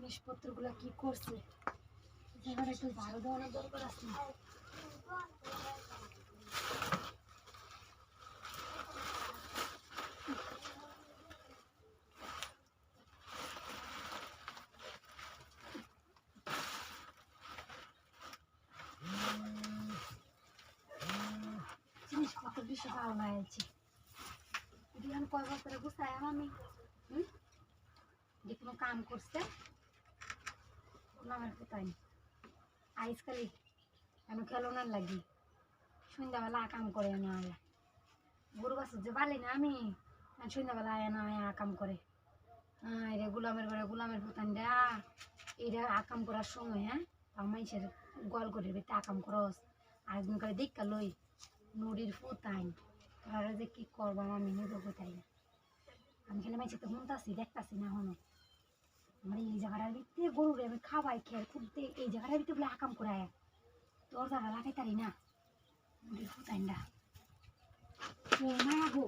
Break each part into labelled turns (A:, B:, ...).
A: জিনিসপত্রগুলো কি করছে জায়গাটা একটু ঝাড়ু দেওয়ানোর দরকার আছে। জিনিসপত্র বেশি ভালো লাগছে। এখন কয় বছরে গুছাই আমি যে কোনো কাম করছে আমার কোথায় আজকাল আমি খেলোনার লাগি সন্ধ্যাবেলা কাম করে না গরু বাছুর যে পালি না আমি সন্ধ্যাবেলা আয় না কাম করে এটা গোলামের ঘরে গোলামের পুতান দা এটা আকাম করার সময় হ্যাঁ মানুষের গোয়াল করে বেতে আকাম করস আরেকদিন করে দেখা লই নদীর পুতাইন তারা যে কি করবো আমি নিজেও কোথায় না আমি খেলে মাইছে তো শুনতাছি দেখতাছি না হনো আমার এই জায়গাটার ভিতরে গরুরে আমি খাওয়াই খেয়ে খুঁজতে এই জায়গাটার ভিতরে বলে আকাম করায় তোর জায়গা লাগাই তারি না নদীর পুতাইনটা ও মায়া গো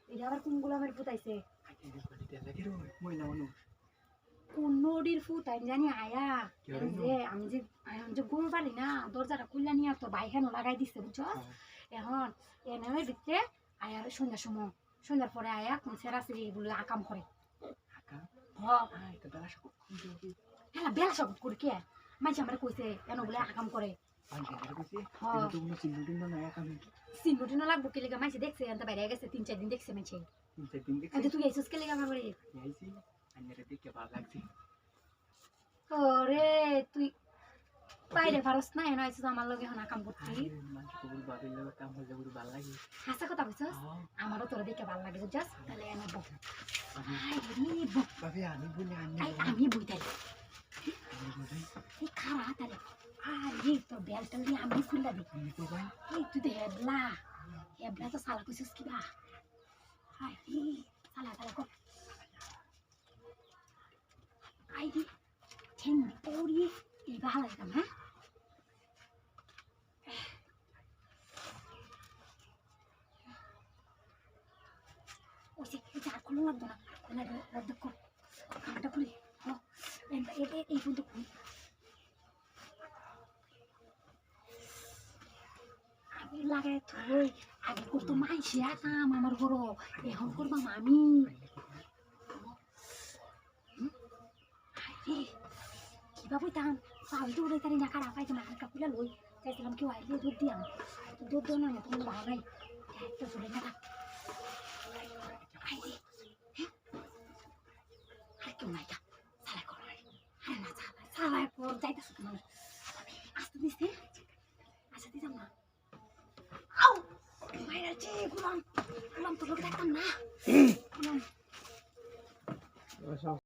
A: এটা আবার কোন গোলামের পুতাইছে কোন নদীর পুতাইন জানি আয়া যে আমি যে গরু পালি না দরজাটা খুললা নিয়ে তোর বাইখানো লাগাই দিচ্ছে বুঝছ এখন এনে ভিতরে আয়া সন্ধ্যার পরে আয়া কোন সেরাসিরি এগুলো আকাম করে হ্যাঁ বেলা সব করে কে মাঝে আমরা কইছে এন বলে আকাম করে চিহ্ন লাগবো কে লেগে মাইছে দেখছে এনটা বাইরে গেছে 3-4 দিন দেখছে মাইছে তুই আইসিস কে লেগে আমার বাড়ি ওরে তুই বাইরে পারস না এনে আইসিস আমার লগে এখন আকাম করতে হাসা কথা কইছস আমারও তোর দেখে ভালো লাগে বুঝছস তাহলে এনে বক আমি বইতাই এই খারা তাহলে আরে তোর বেলটা নিয়ে আমি খুললা দিই এই তুই তো হেবলা তো সালা কইছস কি বা হাই সালা কর আই দি ঠেং পড়িয়ে এই ভালো লাগতাম হ্যাঁ ওই যে আর খুলে লাগতো না রদ্দ কর খামাটা খুলি এই পর্যন্ত খুলি আমি লাগাই তুই আগে করতো মাইসে কাম আমার বড় এখন করবাম আমি কিবা বইতাম চালতে উড়ে তারি না খারাপ পাইতাম হালকা খুলে লই চাইছিলাম কেউ আইলে দুধ দিয়াম দুধ দেওয়া না তোমার ভালো নাই একটা চলে না আর কেউ নাই সালাই কর আরে না সালাই কর যাইতেছ তোমার আসতে দিছে আসতে দিতাম না আউ মাইরা চে গুলাম তোর লোক দেখতাম না গুলাম